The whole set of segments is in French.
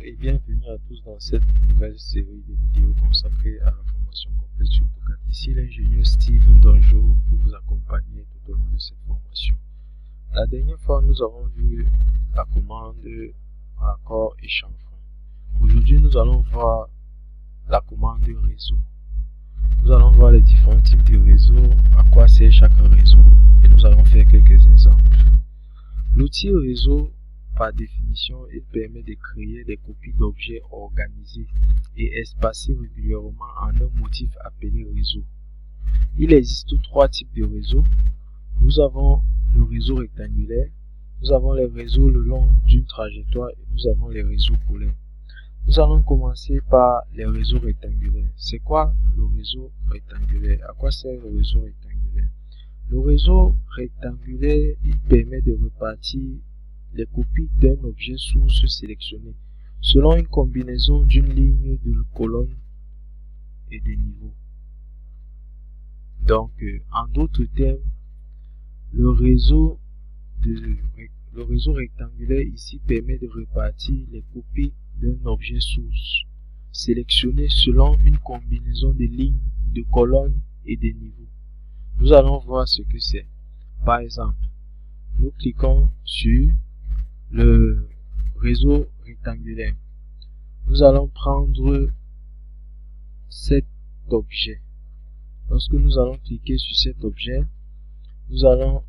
et bienvenue à tous dans cette nouvelle série de vidéos consacrée à la formation complète sur AutoCAD. Ici l'ingénieur Steven Donjo pour vous accompagner tout au long de cette formation. La dernière fois, nous avons vu la commande raccord et chanfrein. Aujourd'hui, nous allons voir la commande réseau. Nous allons voir les différents types de réseaux, à quoi sert chaque réseau, et nous allons faire quelques exemples. L'outil réseau, par définition, il permet de créer des copies d'objets organisés et espacés régulièrement en un motif appelé réseau. Il existe trois types de réseaux. Nous avons le réseau rectangulaire, nous avons les réseaux le long d'une trajectoire et nous avons les réseaux polaires. Nous allons commencer par les réseaux rectangulaires. C'est quoi le réseau rectangulaire? À quoi sert le réseau rectangulaire? Le réseau rectangulaire, il permet de répartir les copies d'un objet source sélectionné selon une combinaison d'une ligne, de colonnes et de niveaux. Donc, en d'autres termes, le réseau rectangulaire ici permet de répartir les copies d'un objet source sélectionné selon une combinaison de lignes, de colonnes et de niveaux. Nous allons voir ce que c'est. Par exemple, nous cliquons sur le réseau rectangulaire. Nous allons prendre cet objet. Lorsque nous allons cliquer sur cet objet, on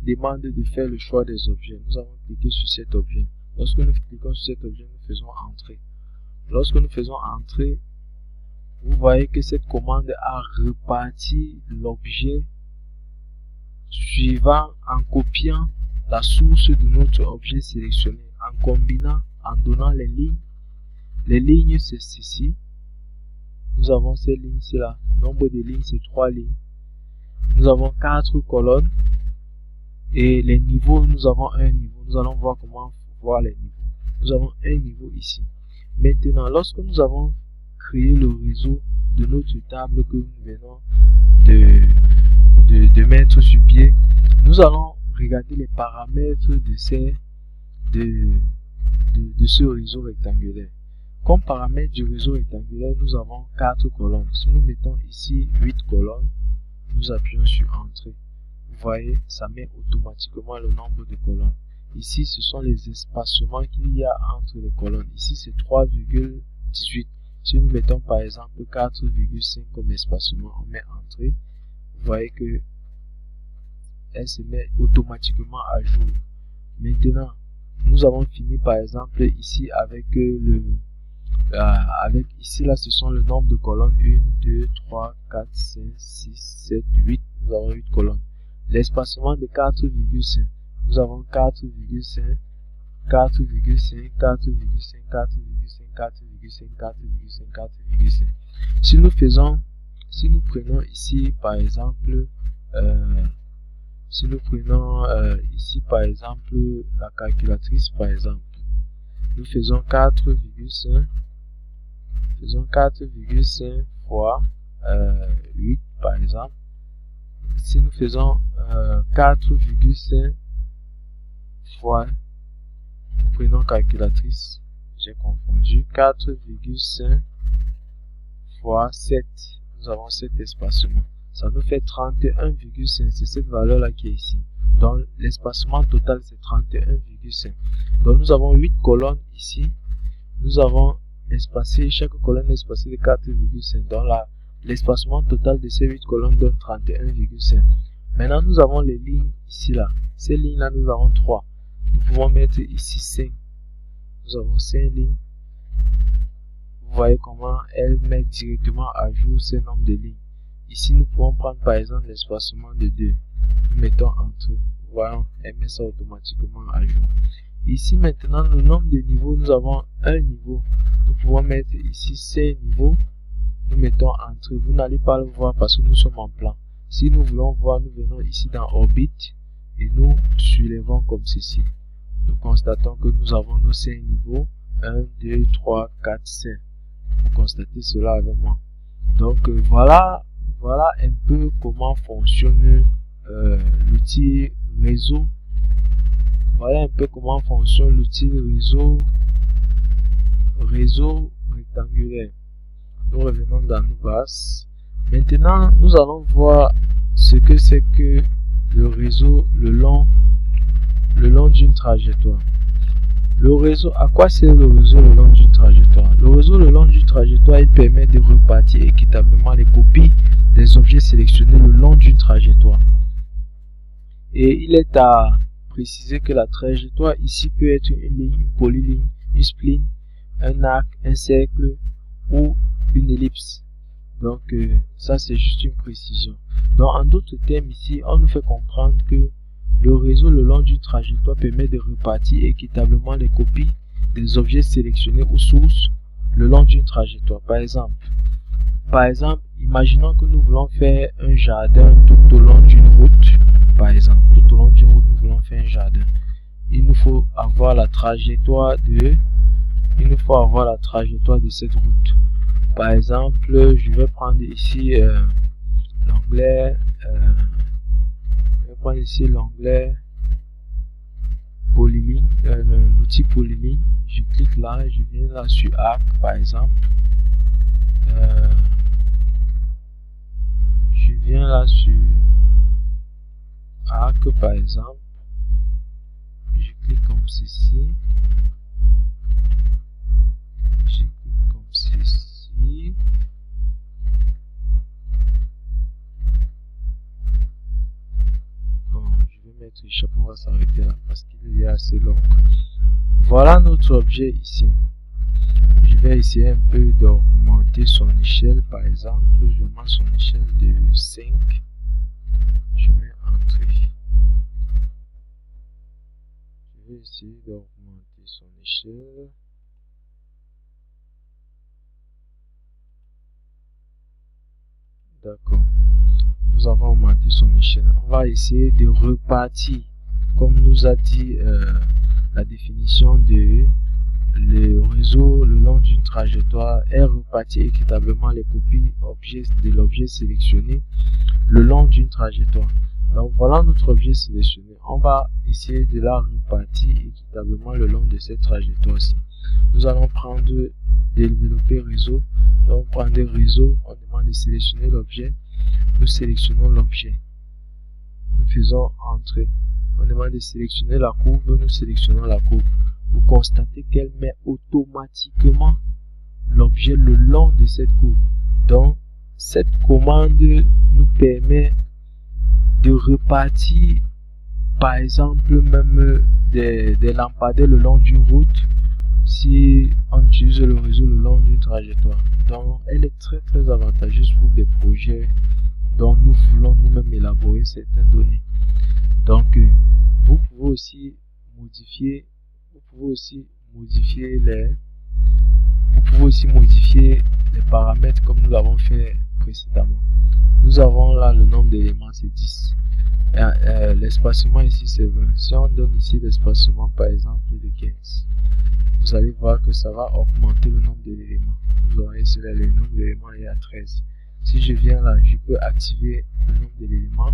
demande de faire le choix des objets. Nous allons cliquer sur cet objet. Lorsque nous cliquons sur cet objet, nous faisons entrer. Lorsque nous faisons entrer, vous voyez que cette commande a réparti l'objet suivant en copiant la source de notre objet sélectionné, en combinant, en donnant les lignes. Les lignes, c'est ceci. Nous avons ces lignes-ci là. Le nombre de lignes, c'est 3 lignes. Nous avons 4 colonnes. Et les niveaux, nous avons un niveau. Nous allons voir comment voir les niveaux. Nous avons un niveau ici. Maintenant, lorsque nous avons créé le réseau de notre table que nous venons de mettre sur pied, nous allons regarder les paramètres de ce réseau rectangulaire. Comme paramètre du réseau rectangulaire, nous avons 4 colonnes. Si nous mettons ici 8 colonnes, nous appuyons sur Entrée. Vous voyez, ça met automatiquement le nombre de colonnes. Ici, ce sont les espacements qu'il y a entre les colonnes. Ici, c'est 3,18. Si nous mettons par exemple 4,5 comme espacement, on met Entrée. Vous voyez que elle se met automatiquement à jour. Maintenant, nous avons fini par exemple ici avec ici là, ce sont le nombre de colonnes 1, 2, 3, 4, 5, 6, 7, 8. Nous avons 8 colonnes. L'espacement de 4,5. Nous avons 4,5, 4,5, 4,5, 4,5, 4,5, 4,5, 4,5. Si nous prenons ici par exemple, si nous prenons ici par exemple la calculatrice par exemple, nous faisons 4,5, fois 8 par exemple. Si nous faisons 4,5 fois, nous prenons calculatrice, j'ai confondu, 4,5 fois 7, nous avons cet espacement. Ça nous fait 31,5, c'est cette valeur là qui est ici. Donc l'espacement total c'est 31,5. Donc nous avons 8 colonnes ici. Nous avons espacé, chaque colonne est espacée de 4,5. Donc là, l'espacement total de ces 8 colonnes donne 31,5. Maintenant nous avons les lignes ici là. Ces lignes là nous avons 3. Nous pouvons mettre ici 5. Nous avons 5 lignes. Vous voyez comment elle met directement à jour ce nombre de lignes. Ici, nous pouvons prendre par exemple l'espacement de 2. Nous mettons entre. Voyons, elle met ça automatiquement à jour. Ici, maintenant, le nombre de niveaux, nous avons un niveau. Nous pouvons mettre ici 5 niveaux. Nous mettons entre. Vous n'allez pas le voir parce que nous sommes en plan. Si nous voulons voir, nous venons ici dans Orbite et nous soulevons comme ceci. Nous constatons que nous avons nos 5 niveaux. 1, 2, 3, 4, 5. Vous constatez cela avec moi. Donc, voilà un peu comment fonctionne l'outil réseau. Voilà un peu comment fonctionne l'outil réseau réseau rectangulaire. Nous revenons dans nos bases. Maintenant, nous allons voir ce que c'est que le réseau le long d'une trajectoire. Le réseau, à quoi sert le réseau le long d'une trajectoire? Le réseau le long d'une trajectoire, il permet de repartir équitablement les copies des objets sélectionnés le long d'une trajectoire. Et il est à préciser que la trajectoire ici peut être une ligne, une polyligne, une spline, un arc, un cercle ou une ellipse. Donc ça c'est juste une précision. Donc en d'autres termes ici, on nous fait comprendre que le réseau le long d'une trajectoire permet de repartir équitablement les copies des objets sélectionnés aux sources le long d'une trajectoire. Par exemple, imaginons que nous voulons faire un jardin tout au long d'une route. Par exemple, tout au long d'une route, nous voulons faire un jardin. Il nous faut avoir la trajectoire de cette route. Par exemple, je vais prendre ici l'onglet. Polyligne, l'outil polyligne. Je clique là, je viens là sur arc par exemple. Je viens là sur arc par exemple. Je clique comme ceci. Bon, je vais mettre le chapeau, on va s'arrêter là parce qu'il est assez long. Voilà notre objet ici. Je vais essayer un peu d'augmenter son échelle. Par exemple, je mets son échelle de 5. Je mets entrée. Je vais essayer d'augmenter son échelle. D'accord. Nous avons augmenté son échelle. On va essayer de repartir, comme nous a dit la définition de le réseau le long d'une trajectoire est repartir équitablement les copies de l'objet sélectionné le long d'une trajectoire. Donc voilà notre objet sélectionné. On va essayer de la repartir équitablement le long de cette trajectoire-ci. Nous allons prendre développer réseau. Donc prendre réseau, on demande de sélectionner l'objet. Nous sélectionnons l'objet. Nous faisons entrée. On demande de sélectionner la courbe. Nous sélectionnons la courbe. Vous constatez qu'elle met automatiquement l'objet le long de cette courbe. Donc cette commande nous permet de repartir par exemple même des lampadaires le long d'une route si on utilise le réseau le long d'une trajectoire. Donc elle est très avantageuse pour des projets dont nous voulons nous-mêmes élaborer certaines données. Donc vous pouvez aussi modifier les paramètres comme nous l'avons fait précédemment. Nous avons là le nombre d'éléments, c'est 10. L'espacement ici c'est 20. Si on donne ici l'espacement par exemple de 15, vous allez voir que ça va augmenter le nombre d'éléments. Vous aurez cela, le nombre d'éléments est à 13. Si je viens là, je peux activer le nombre d'éléments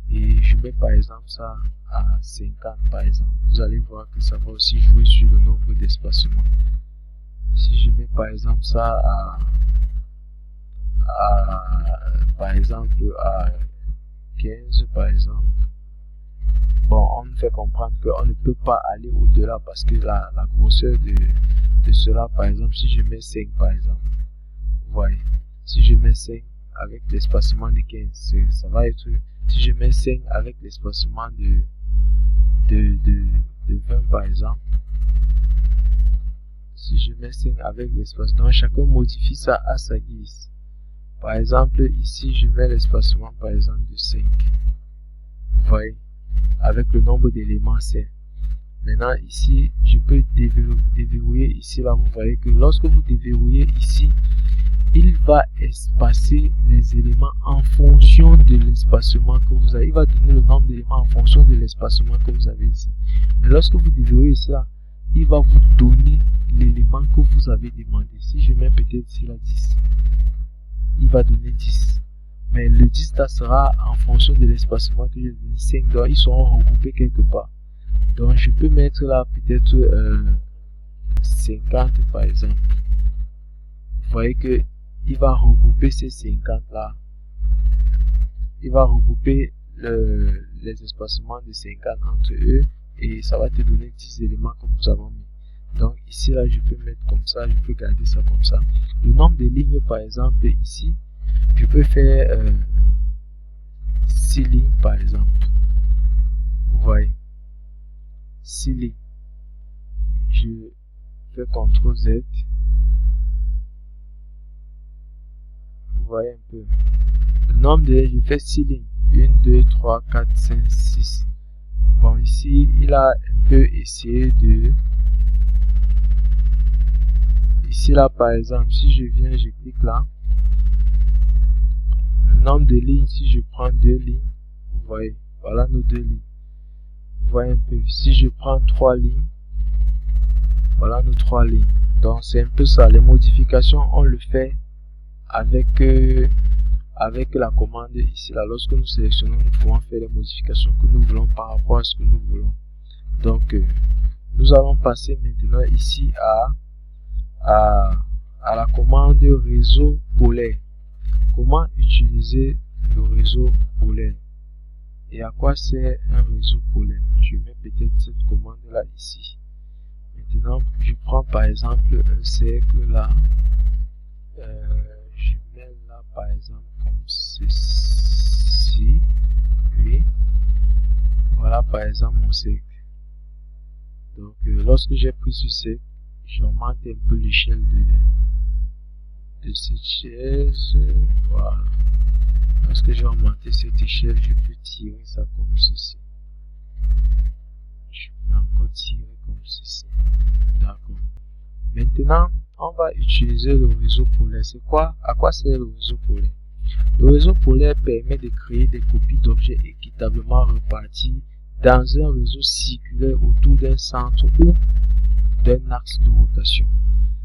et je mets par exemple ça à 50 par exemple. Vous allez voir que ça va aussi jouer sur le nombre d'espacements. Si je mets par exemple ça par exemple à 15 par exemple, bon, on me fait comprendre qu'on ne peut pas aller au-delà parce que la grosseur de cela, par exemple, si je mets 5 par exemple, vous voyez, si je mets 5 avec l'espacement de 15, ça va être, si je mets 5 avec l'espacement de 20 par exemple, si je mets 5 avec l'espacement, donc chacun modifie ça à sa guise. Par exemple, ici, je mets l'espacement par exemple de 5. Vous voyez, avec le nombre d'éléments 5. Maintenant, ici, je peux déverrouiller ici. Là, vous voyez que lorsque vous déverrouillez ici, il va espacer les éléments en fonction de l'espacement que vous avez. Il va donner le nombre d'éléments en fonction de l'espacement que vous avez ici. Mais lorsque vous déverrouillez ici, là, il va vous donner l'élément que vous avez demandé. Si je mets peut-être ici là 10, il va donner 10. Mais le 10 là sera en fonction de l'espacement que j'ai donné 5. Donc ils seront regroupés quelque part. Donc je peux mettre là peut-être 50 par exemple. Vous voyez que il va regrouper ces 50 là. Il va regrouper les espacements de 50 entre eux et ça va te donner 10 éléments comme nous avons mis. Donc ici là je peux mettre comme ça, je peux garder ça comme ça. Le nombre de lignes par exemple ici, je peux faire 6 lignes par exemple. Vous voyez, 6 lignes. Je fais CTRL Z. Vous voyez un peu. Le nombre de lignes, je fais 6 lignes. 1, 2, 3, 4, 5, 6. Bon, ici, il a un peu essayé de... Ici, là, par exemple, si je viens, je clique là. Le nombre de lignes, si je prends 2 lignes, vous voyez, voilà nos 2 lignes. Vous voyez un peu. Si je prends 3 lignes, voilà nos 3 lignes. Donc, c'est un peu ça. Les modifications, on le fait avec la commande ici là. Lorsque nous sélectionnons, nous pouvons faire les modifications que nous voulons par rapport à ce que nous voulons. Donc nous allons passer maintenant ici à la commande réseau polaire. Comment utiliser le réseau polaire et à quoi sert un réseau polaire? Je mets peut-être cette commande là ici. Maintenant je prends par exemple un cercle là, je mets là par exemple comme ceci, oui, voilà par exemple mon cercle. Donc lorsque j'ai pris ce cercle, j'augmente un peu l'échelle de cette chaise, voilà. Lorsque j'ai augmenté cette échelle, je peux tirer ça comme ceci. Je peux encore tirer comme ceci. D'accord. Maintenant, on va utiliser le réseau polaire. C'est quoi? À quoi sert le réseau polaire? Le réseau polaire permet de créer des copies d'objets équitablement repartis dans un réseau circulaire autour d'un centre ou d'un axe de rotation.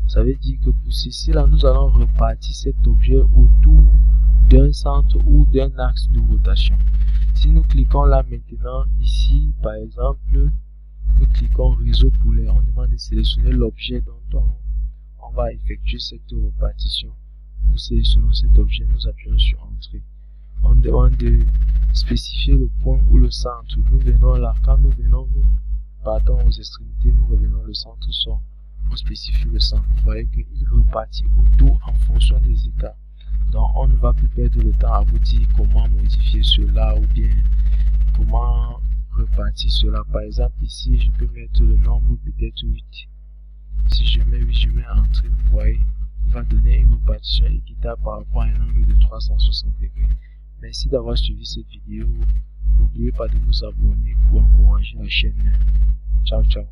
Ça veut dire que pour ceci là, nous allons repartir cet objet autour d'un centre ou d'un axe de rotation. Si nous cliquons là maintenant, ici par exemple, nous cliquons réseau polaire, on demande de sélectionner l'objet dont on va effectuer cette répartition. Nous sélectionnons cet objet, nous appuyons sur entrée. On demande de spécifier le point ou le centre. Nous venons là, quand nous venons, nous partons aux extrémités, nous revenons, le centre sort, on spécifie le centre. Vous voyez qu'il repartit autour en fonction des écarts. Donc on ne va plus perdre le temps à vous dire comment modifier cela ou bien comment repartir cela. Par exemple ici je peux mettre le nombre peut-être 8. Si je mets 8, je mets entrée, vous voyez, il va donner une répartition équitable par rapport à un angle de 360 degrés. Merci d'avoir suivi cette vidéo. N'oubliez pas de vous abonner pour encourager la chaîne. Ciao, ciao.